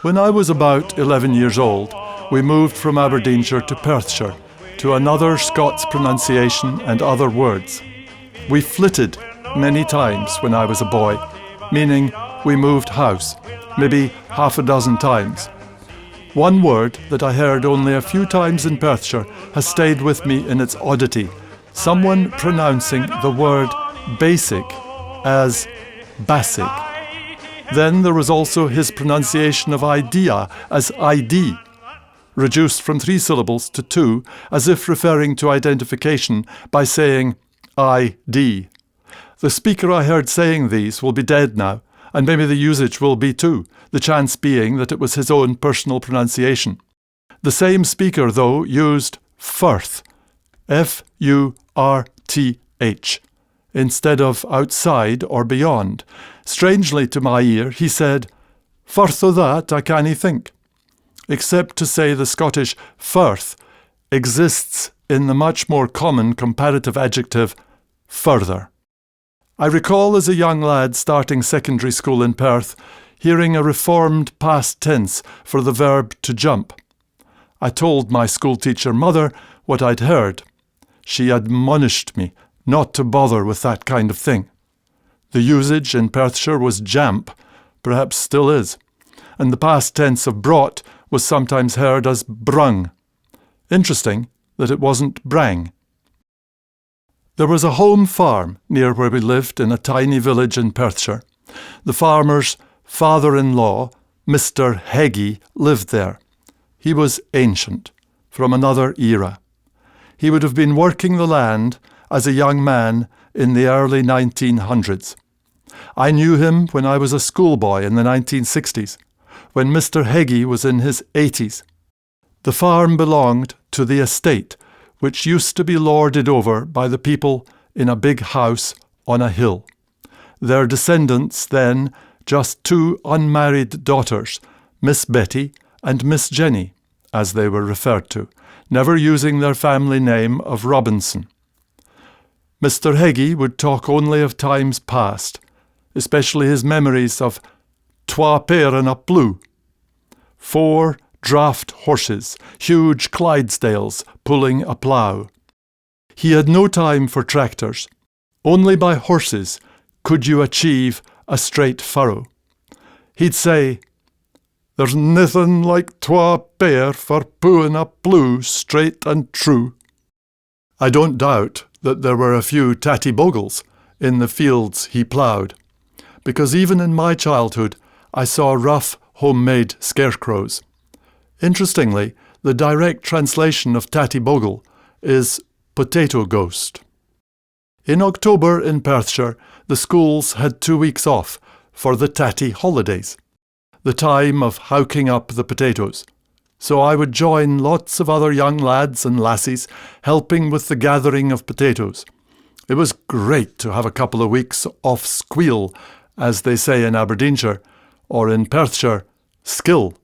When I was about 11 years old, we moved from Aberdeenshire to Perthshire, to another Scots pronunciation and other words. We flitted many times when I was a boy, meaning we moved house, maybe half a dozen times. One word that I heard only a few times in Perthshire has stayed with me in its oddity. Someone pronouncing the word basic as basic. Then there was also his pronunciation of idea as ID, reduced from 3 syllables to 2, as if referring to identification by saying ID. The speaker I heard saying these will be dead now, and maybe the usage will be too, the chance being that it was his own personal pronunciation. The same speaker, though, used Firth, F-U-R-T-H, instead of outside or beyond. Strangely to my ear, he said, "Firth o' that I cannae think," except to say the Scottish Firth exists in the much more common comparative adjective further. I recall as a young lad starting secondary school in Perth, hearing a reformed past tense for the verb to jump. I told my schoolteacher mother what I'd heard. She admonished me not to bother with that kind of thing. The usage in Perthshire was jamp, perhaps still is, and the past tense of brought was sometimes heard as brung. Interesting that it wasn't brang. There was a home farm near where we lived in a tiny village in Perthshire. The farmer's father-in-law, Mr. Heggie, lived there. He was ancient, from another era. He would have been working the land as a young man in the early 1900s. I knew him when I was a schoolboy in the 1960s, when Mr. Heggie was in his 80s. The farm belonged to the estate, which used to be lorded over by the people in a big house on a hill. Their descendants then, just 2 unmarried daughters, Miss Betty and Miss Jenny, as they were referred to, never using their family name of Robinson. Mr. Heggie would talk only of times past, especially his memories of twa pair and a ploo, 4 draft horses, huge Clydesdales, pulling a plough. He had no time for tractors. Only by horses could you achieve a straight furrow. He'd say, "There's nothin' like twa pair for pooin' a plough straight and true." I don't doubt that there were a few tatty bogles in the fields he ploughed, because even in my childhood I saw rough homemade scarecrows. Interestingly, the direct translation of tatty bogle is potato ghost. In October in Perthshire, the schools had 2 weeks off for the tatty holidays, the time of howking up the potatoes. So I would join lots of other young lads and lassies helping with the gathering of potatoes. It was great to have a couple of weeks off squeal, as they say in Aberdeenshire, or in Perthshire, skill,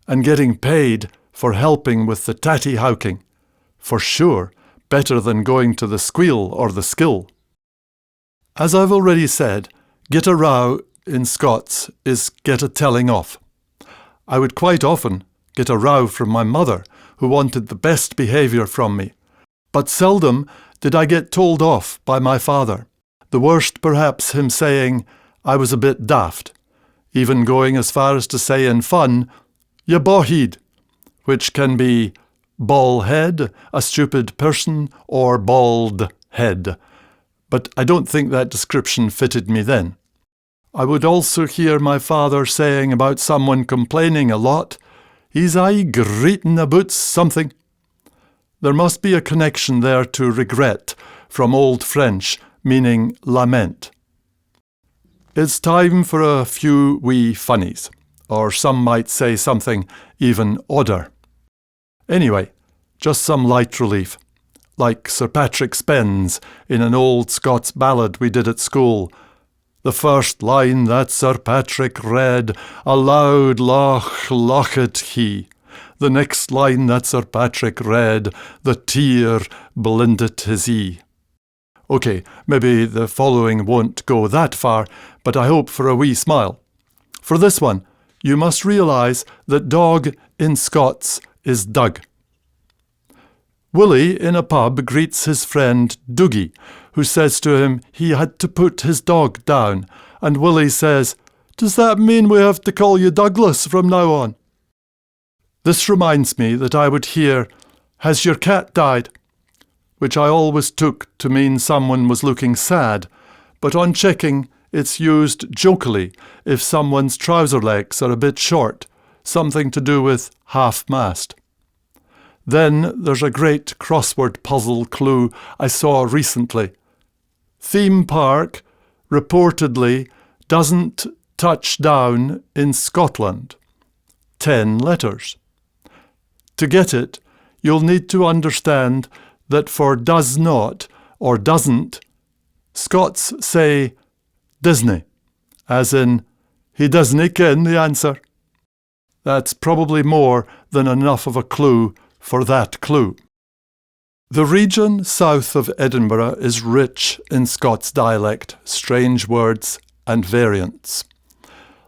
and getting paid for helping with the tatty howking. For sure, better than going to the squeal or the skill. As I've already said, get a row in Scots is get a telling off. I would quite often get a row from my mother, who wanted the best behaviour from me, but seldom did I get told off by my father. The worst perhaps him saying I was a bit daft, even going as far as to say in fun, "You boheed," which can be bald head, a stupid person, or bald head. But I don't think that description fitted me then. I would also hear my father saying about someone complaining a lot, "He's aye greetin' aboot something." There must be a connection there to regret, from Old French, meaning lament. It's time for a few wee funnies, or some might say something even odder. Anyway, just some light relief, like Sir Patrick Spens in an old Scots ballad we did at school. The first line that Sir Patrick read, aloud loched he. The next line that Sir Patrick read, the tear blinded his ee. OK, maybe the following won't go that far, but I hope for a wee smile. For this one, you must realise that dog in Scots is Doug. Willie in a pub greets his friend Dougie, who says to him he had to put his dog down, and Willie says, "Does that mean we have to call you Douglas from now on?" This reminds me that I would hear, "Has your cat died?" which I always took to mean someone was looking sad, but on checking, it's used jokily if someone's trouser legs are a bit short, something to do with half-mast. Then there's a great crossword puzzle clue I saw recently. Theme park reportedly doesn't touch down in Scotland. 10 letters. To get it, you'll need to understand that for does not or doesn't, Scots say Disney, as in, he doesn't ken the answer. That's probably more than enough of a clue for that clue. The region south of Edinburgh is rich in Scots dialect, strange words and variants.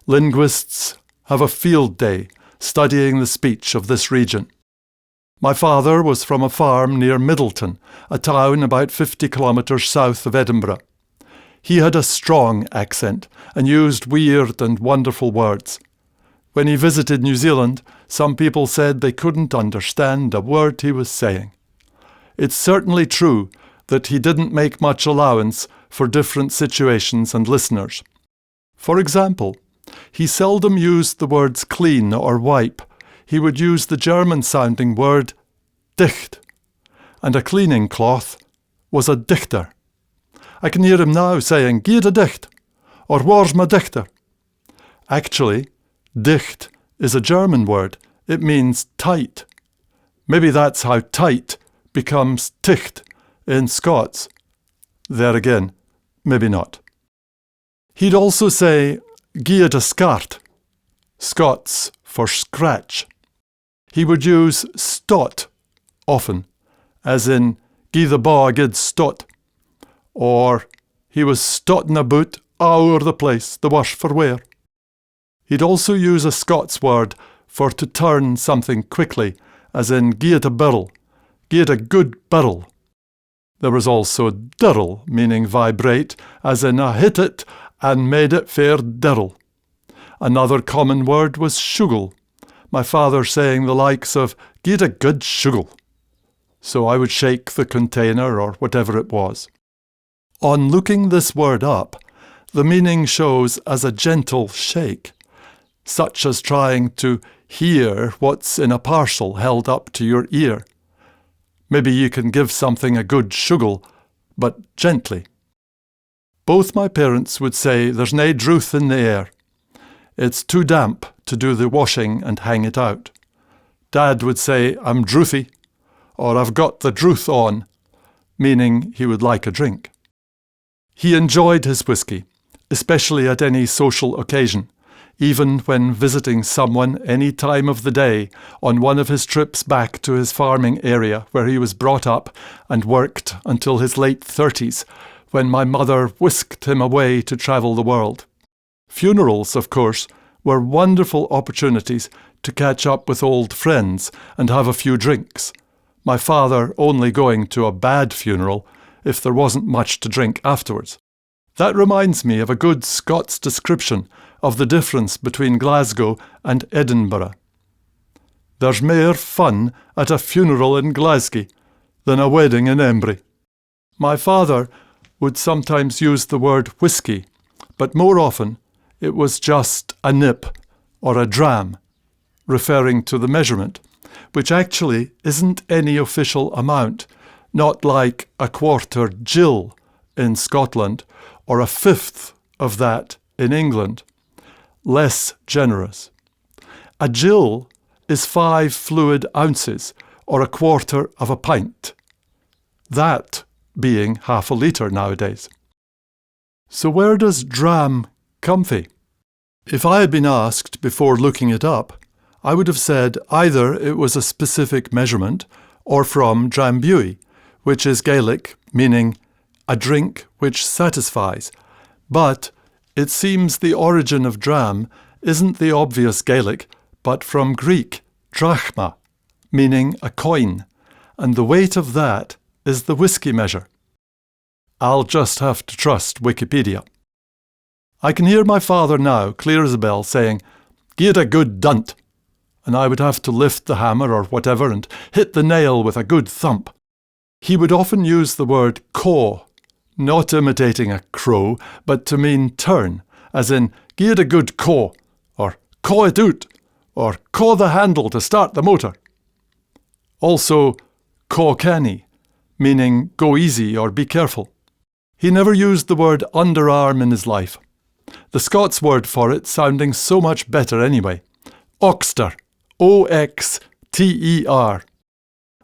Linguists have a field day studying the speech of this region. My father was from a farm near Middleton, a town about 50 kilometres south of Edinburgh. He had a strong accent and used weird and wonderful words. When he visited New Zealand, some people said they couldn't understand a word he was saying. It's certainly true that he didn't make much allowance for different situations and listeners. For example, he seldom used the words clean or wipe. He would use the German-sounding word dicht, and a cleaning cloth was a dichter. I can hear him now saying, "Gee de dicht," or "Where's my dichter?" Actually, dicht is a German word. It means tight. Maybe that's how tight becomes ticht in Scots. There again, maybe not. He'd also say, "Gee de scart," Scots for scratch. He would use stot often, as in, "Gee the ba a good stot," or "He was stotting about all over the place, the worse for wear." He'd also use a Scots word for to turn something quickly, as in "Gie it a birl," "Gie it a good birl." There was also dirl, meaning vibrate, as in "I hit it and made it fair dirl." Another common word was shugle, my father saying the likes of "Gie it a good shugle." So I would shake the container or whatever it was. On looking this word up, the meaning shows as a gentle shake, such as trying to hear what's in a parcel held up to your ear. Maybe you can give something a good shugle, but gently. Both my parents would say there's nae druth in the air. It's too damp to do the washing and hang it out. Dad would say, "I'm drouthy," or "I've got the druth on," meaning he would like a drink. He enjoyed his whisky, especially at any social occasion, even when visiting someone any time of the day on one of his trips back to his farming area where he was brought up and worked until his late 30s, when my mother whisked him away to travel the world. Funerals, of course, were wonderful opportunities to catch up with old friends and have a few drinks, my father only going to a bad funeral if there wasn't much to drink afterwards. That reminds me of a good Scots description of the difference between Glasgow and Edinburgh. "There's mair fun at a funeral in Glasgow than a wedding in Embry." My father would sometimes use the word whisky, but more often it was just a nip or a dram, referring to the measurement, which actually isn't any official amount, not like a quarter gill in Scotland or a fifth of that in England. Less generous. A gill is 5 fluid ounces or a quarter of a pint. That being half a litre nowadays. So where does dram come from? If I had been asked before looking it up, I would have said either it was a specific measurement or from drambuie, which is Gaelic, meaning a drink which satisfies. But it seems the origin of dram isn't the obvious Gaelic, but from Greek, drachma, meaning a coin, and the weight of that is the whiskey measure. I'll just have to trust Wikipedia. I can hear my father now, clear as a bell, saying, "Give it a good dunt," and I would have to lift the hammer or whatever and hit the nail with a good thump. He would often use the word caw, not imitating a crow, but to mean turn, as in, "Give it a good caw," or "caw it out," or "caw the handle to start the motor." Also, caw canny, meaning go easy or be careful. He never used the word underarm in his life. The Scots word for it sounding so much better anyway. Oxter. O-X-T-E-R.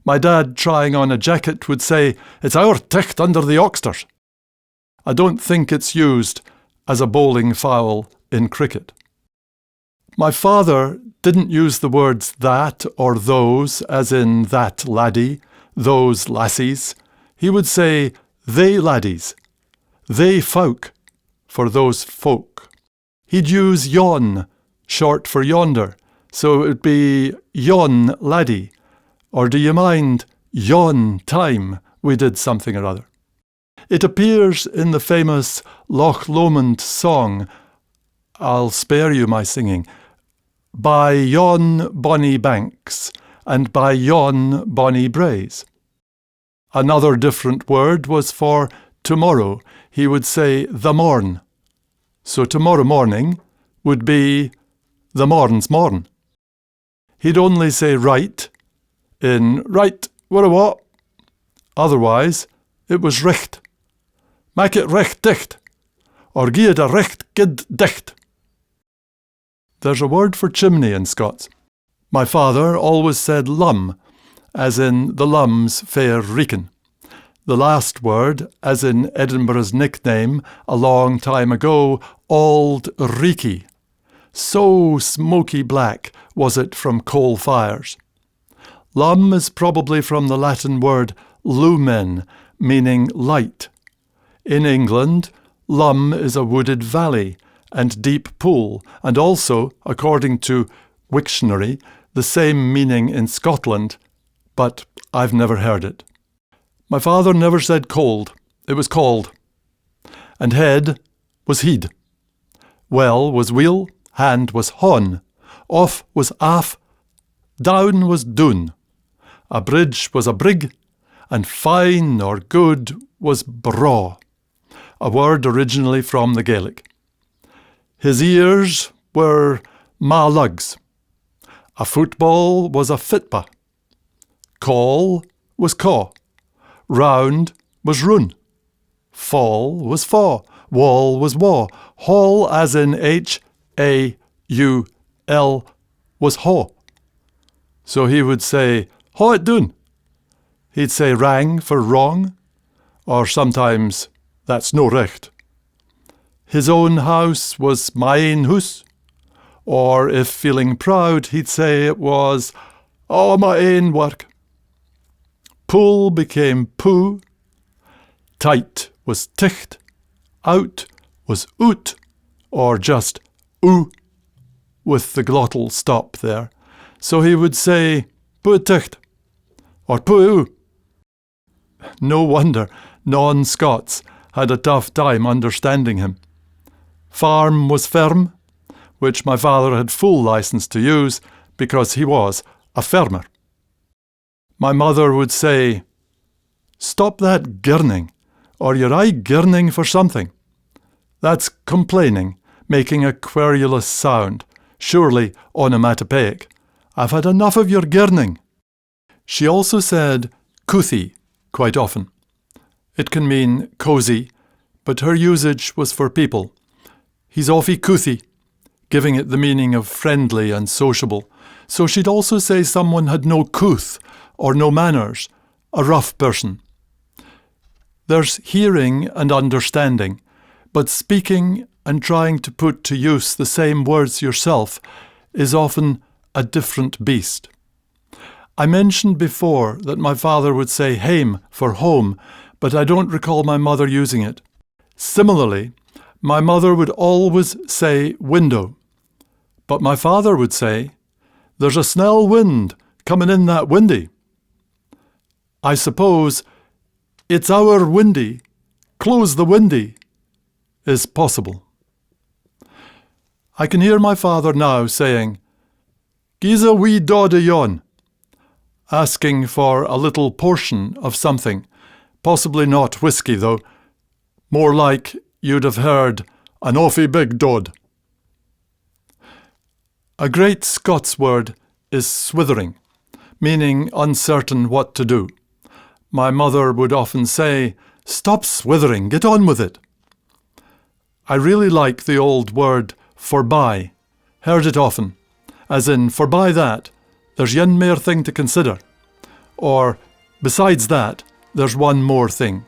My dad, trying on a jacket, would say, "It's our ticht under the oxters." I don't think it's used as a bowling foul in cricket. My father didn't use the words that or those, as in that laddie, those lassies. He would say they laddies, they folk, for those folk. He'd use yon, short for yonder, so it would be yon laddie, or do you mind yon time we did something or other. It appears in the famous Loch Lomond song, I'll spare you my singing, "By yon bonny banks, and by yon bonny braes." Another different word was for tomorrow. He would say the morn. So tomorrow morning would be the morn's morn. He'd only say right in right, what a what? Otherwise, it was recht. Mak it recht dicht, or gie it a recht gid dicht. There's a word for chimney in Scots. My father always said lum, as in the lums fair reekin. The last word, as in Edinburgh's nickname a long time ago, Auld Reekie. So smoky black was it from coal fires. Lum is probably from the Latin word lumen, meaning light. In England, lum is a wooded valley and deep pool, and also, according to Wiktionary, the same meaning in Scotland, but I've never heard it. My father never said cold, it was called. And head was heed. Well was wheel, hand was hon, off was aff, down was dune. A bridge was a brig, and fine or good was braw, a word originally from the Gaelic. His ears were ma lugs. A football was a fitba. Call was caw. Round was run. Fall was faw. Wall was waw. Hall, as in H-A-U-L, was haw. So he would say, "Haw it done." He'd say rang for wrong, or sometimes that's no recht. His own house was my ain hoose, or if feeling proud, he'd say it was, "Oh, my ain work." Pull became poo, tight was ticht, out was oot, or just oo, with the glottal stop there. So he would say, "Pu ticht," or "Pu oo." No wonder non-Scots had a tough time understanding him. Farm was ferm, which my father had full license to use because he was a farmer. My mother would say, "Stop that girning, or you're aye girning for something." That's complaining, making a querulous sound, surely onomatopoeic. "I've had enough of your girning." She also said "coothie" quite often. It can mean cosy, but her usage was for people. "He's awfy coothie," giving it the meaning of friendly and sociable. So she'd also say someone had no couth or no manners, a rough person. There's hearing and understanding, but speaking and trying to put to use the same words yourself is often a different beast. I mentioned before that my father would say heim for home, but I don't recall my mother using it. Similarly, my mother would always say window. But my father would say, "There's a snell wind coming in that windy." I suppose "It's our windy, close the windy" is possible. I can hear my father now saying, "Gi's a wee dod o' yon," asking for a little portion of something, possibly not whisky though, more like you'd have heard an awfully big dod. A great Scots word is swithering, meaning uncertain what to do. My mother would often say, "Stop swithering, get on with it." I really like the old word forby, heard it often, as in forby that, there's yen mair thing to consider, or besides that, there's one more thing.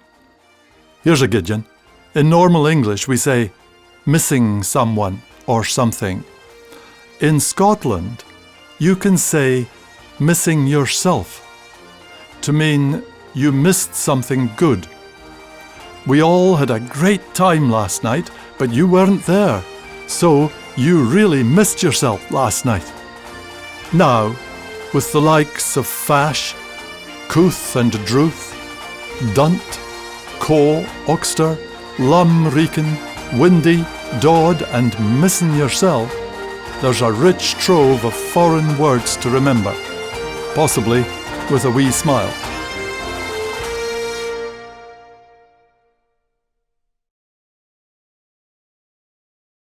Here's a good one. In normal English we say missing someone or something. In Scotland, you can say missing yourself to mean you missed something good. We all had a great time last night, but you weren't there, so you really missed yourself last night. Now, with the likes of Fash, Cooth and Druth, Dunt, Co, Oxter, Lum, Reekin, Windy, Dodd and Missing Yourself, there's a rich trove of foreign words to remember, possibly with a wee smile.